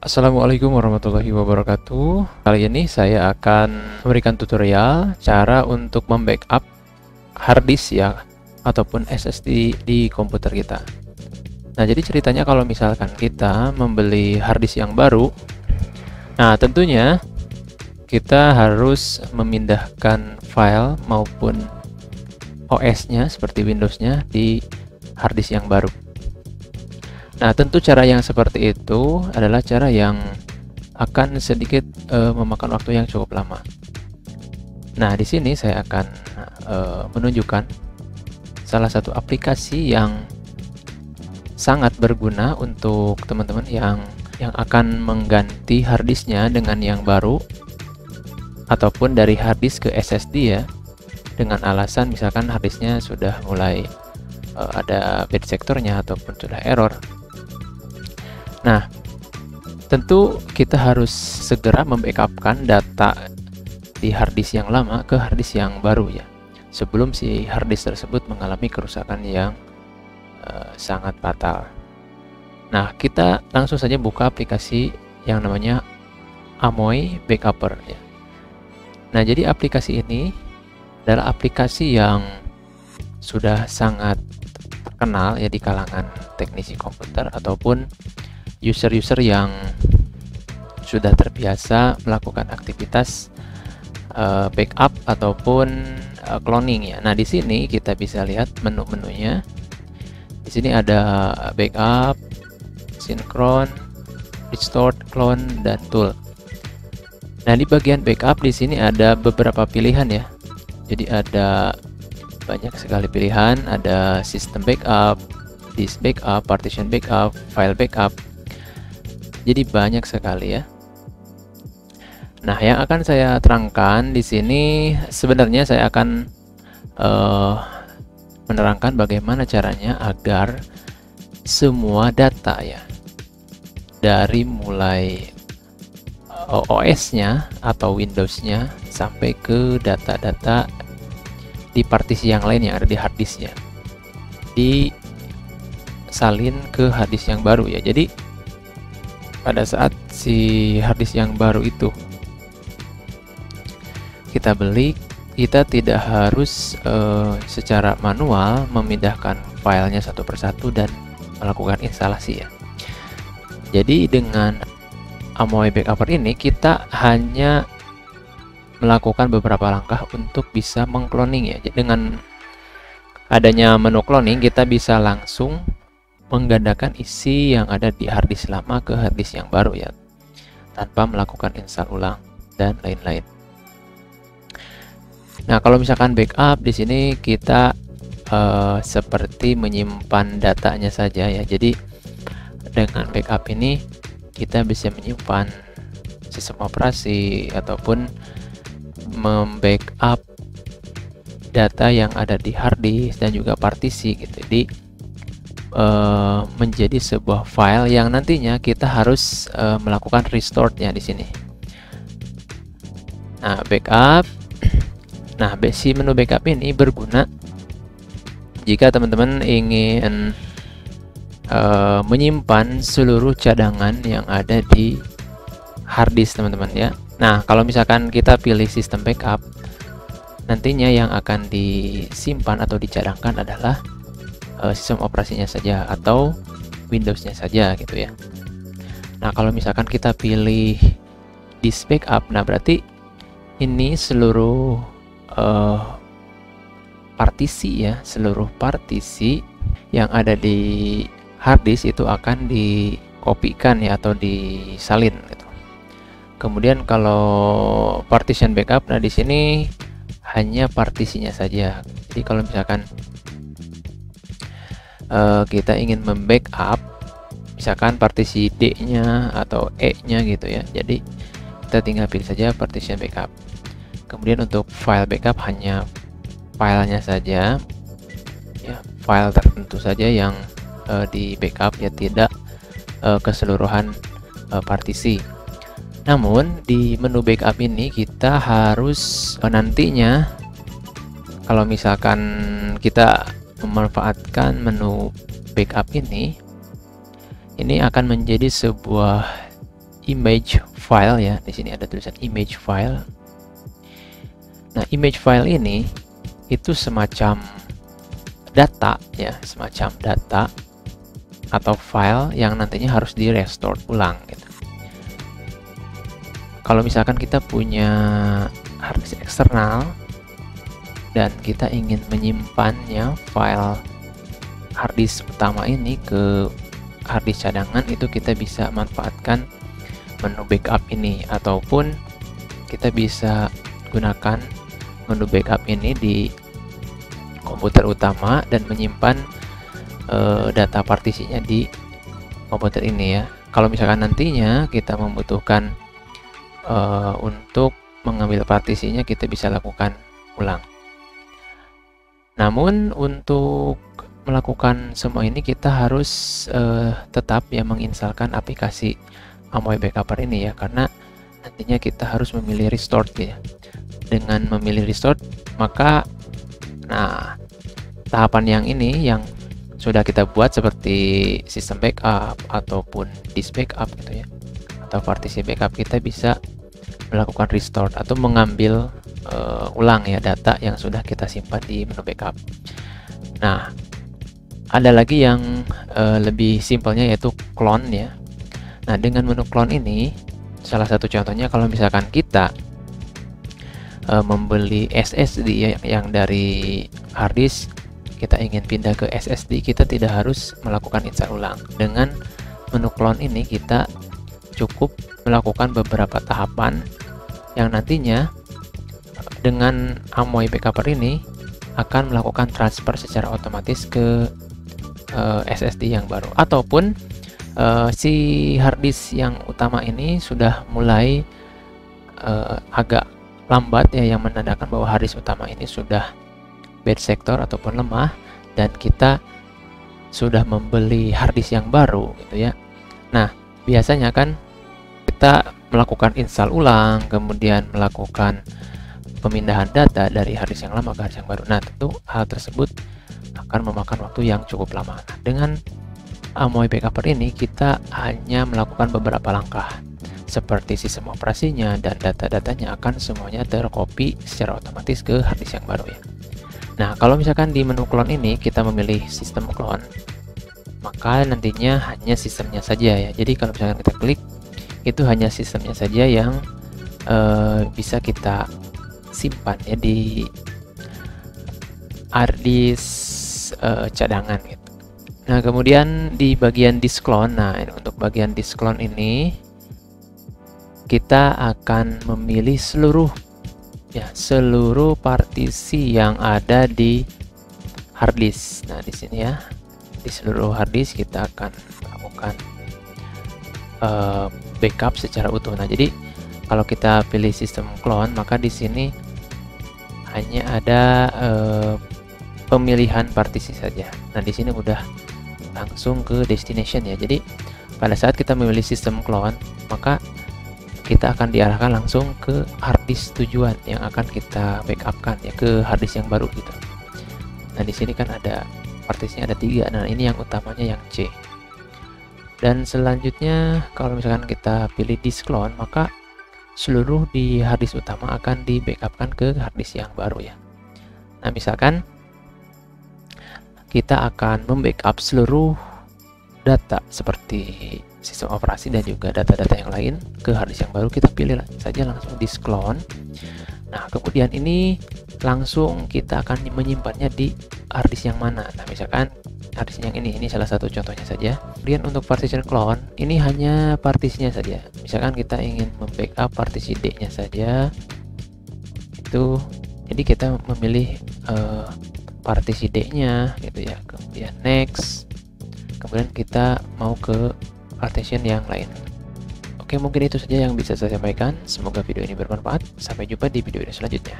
Assalamualaikum warahmatullahi wabarakatuh. Kali ini saya akan memberikan tutorial cara untuk membackup harddisk ya ataupun SSD di komputer kita. Nah, jadi ceritanya kalau misalkan kita membeli harddisk yang baru, nah tentunya kita harus memindahkan file maupun OS-nya seperti Windows-nya di harddisk yang baru. Nah, tentu cara yang seperti itu adalah cara yang akan sedikit memakan waktu yang cukup lama. Nah, di sini saya akan menunjukkan salah satu aplikasi yang sangat berguna untuk teman-teman yang akan mengganti harddisknya dengan yang baru ataupun dari harddisk ke SSD ya, dengan alasan misalkan harddisknya sudah mulai ada bad sectornya ataupun sudah error. Nah, tentu kita harus segera membackupkan data di harddisk yang lama ke harddisk yang baru ya, sebelum si harddisk tersebut mengalami kerusakan yang sangat fatal. Nah, kita langsung saja buka aplikasi yang namanya Amoy Backupper ya. Nah, jadi aplikasi ini adalah aplikasi yang sudah sangat terkenal ya di kalangan teknisi komputer ataupun user-user yang sudah terbiasa melakukan aktivitas backup ataupun cloning ya. Nah, di sini kita bisa lihat menu-menunya. Di sini ada backup, synchron, restore, clone, dan tool. Nah, di bagian backup di sini ada beberapa pilihan ya. Jadi ada banyak sekali pilihan, ada system backup, disk backup, partition backup, file backup. Jadi banyak sekali ya. Nah, yang akan saya terangkan di sini sebenarnya saya akan menerangkan bagaimana caranya agar semua data ya, dari mulai OS-nya atau Windows-nya sampai ke data-data di partisi yang lain yang ada di harddisk ya, disalin ke harddisk yang baru ya. Jadi pada saat si harddisk yang baru itu kita beli, kita tidak harus secara manual memindahkan filenya satu persatu dan melakukan instalasi ya. Jadi dengan Amoy Backupper ini kita hanya melakukan beberapa langkah untuk bisa mengcloning ya. Jadi dengan adanya menu cloning kita bisa langsung menggandakan isi yang ada di harddisk lama ke harddisk yang baru ya, tanpa melakukan install ulang dan lain-lain. Nah, kalau misalkan backup di sini kita seperti menyimpan datanya saja ya. Jadi dengan backup ini kita bisa menyimpan sistem operasi ataupun membackup data yang ada di harddisk dan juga partisi gitu. Jadi menjadi sebuah file yang nantinya kita harus melakukan restore-nya di sini. Nah, backup. Nah, si menu backup ini berguna jika teman-teman ingin menyimpan seluruh cadangan yang ada di harddisk teman-teman ya. Nah, kalau misalkan kita pilih sistem backup, nantinya yang akan disimpan atau dicadangkan adalah sistem operasinya saja atau Windows-nya saja gitu ya. Nah, kalau misalkan kita pilih disk backup, nah berarti ini seluruh partisi ya, seluruh partisi yang ada di harddisk itu akan dikopikan ya atau disalin gitu. Kemudian kalau partition backup, nah di sini hanya partisinya saja. Jadi kalau misalkan kita ingin membackup misalkan partisi D-nya atau E-nya gitu ya, jadi kita tinggal pilih saja partition backup. Kemudian untuk file backup hanya filenya saja ya, file tertentu saja yang di backup ya, tidak keseluruhan partisi. Namun di menu backup ini kita harus nantinya kalau misalkan kita memanfaatkan menu backup ini akan menjadi sebuah image file ya. Di sini ada tulisan image file. Nah, image file ini itu semacam data ya, semacam data atau file yang nantinya harus di restore ulang gitu. Kalau misalkan kita punya harddisk eksternal dan kita ingin menyimpannya file harddisk utama ini ke harddisk cadangan, itu kita bisa manfaatkan menu backup ini, ataupun kita bisa gunakan menu backup ini di komputer utama dan menyimpan data partisinya di komputer ini ya. Kalau misalkan nantinya kita membutuhkan untuk mengambil partisinya, kita bisa lakukan ulang. Namun untuk melakukan semua ini kita harus tetap ya menginstalkan aplikasi Amoy Backuper ini ya, karena nantinya kita harus memilih restore ya. Dengan memilih restore, maka tahapan yang ini yang sudah kita buat seperti sistem backup ataupun disk backup gitu ya, atau partisi backup, kita bisa melakukan restore atau mengambil ulang ya data yang sudah kita simpan di menu backup. Nah, ada lagi yang lebih simpelnya, yaitu clone ya. Nah, dengan menu clone ini, salah satu contohnya kalau misalkan kita membeli SSD yang dari harddisk, kita ingin pindah ke SSD, kita tidak harus melakukan install ulang. Dengan menu clone ini kita cukup melakukan beberapa tahapan yang nantinya dengan Amoy Backuper ini akan melakukan transfer secara otomatis ke SSD yang baru, ataupun si harddisk yang utama ini sudah mulai agak lambat ya, yang menandakan bahwa harddisk utama ini sudah bad sector ataupun lemah, dan kita sudah membeli harddisk yang baru gitu ya. Nah, biasanya kan kita melakukan install ulang, kemudian melakukan pemindahan data dari harddisk yang lama ke harddisk yang baru. Nah, tentu hal tersebut akan memakan waktu yang cukup lama. Nah, dengan Amoy Backuper ini kita hanya melakukan beberapa langkah, seperti sistem operasinya dan data-datanya akan semuanya tercopy secara otomatis ke harddisk yang baru ya. Nah, kalau misalkan di menu clone ini kita memilih sistem clone, maka nantinya hanya sistemnya saja ya. Jadi kalau misalkan kita klik, itu hanya sistemnya saja yang bisa kita simpan ya di harddisk cadangan gitu. Nah, kemudian di bagian disk clone, nah untuk bagian disk clone ini kita akan memilih seluruh partisi yang ada di harddisk. Nah, di sini ya, di seluruh harddisk kita akan melakukan backup secara utuh. Nah, jadi kalau kita pilih sistem clone, maka di sini hanya ada pemilihan partisi saja. Nah, di sini udah langsung ke destination ya. Jadi pada saat kita memilih sistem clone, maka kita akan diarahkan langsung ke harddisk tujuan yang akan kita backupkan ya, ke harddisk yang baru gitu. Nah, di sini kan ada partisinya ada 3. Nah, ini yang utamanya yang C. Dan selanjutnya kalau misalkan kita pilih disk clone, maka seluruh di harddisk utama akan di backupkan ke harddisk yang baru ya. Nah, misalkan kita akan membackup seluruh data seperti sistem operasi dan juga data-data yang lain ke harddisk yang baru, kita pilih saja langsung disk clone. Nah, kemudian ini langsung kita akan menyimpannya di harddisk yang mana. Nah, misalkan harddisk yang ini salah satu contohnya saja. Kemudian untuk partition clone ini hanya partisinya saja. Misalkan kita ingin membackup partisi D-nya saja, itu jadi kita memilih partisi D-nya gitu ya, kemudian next, kemudian kita mau ke partition yang lain. Oke, mungkin itu saja yang bisa saya sampaikan. Semoga video ini bermanfaat. Sampai jumpa di video selanjutnya.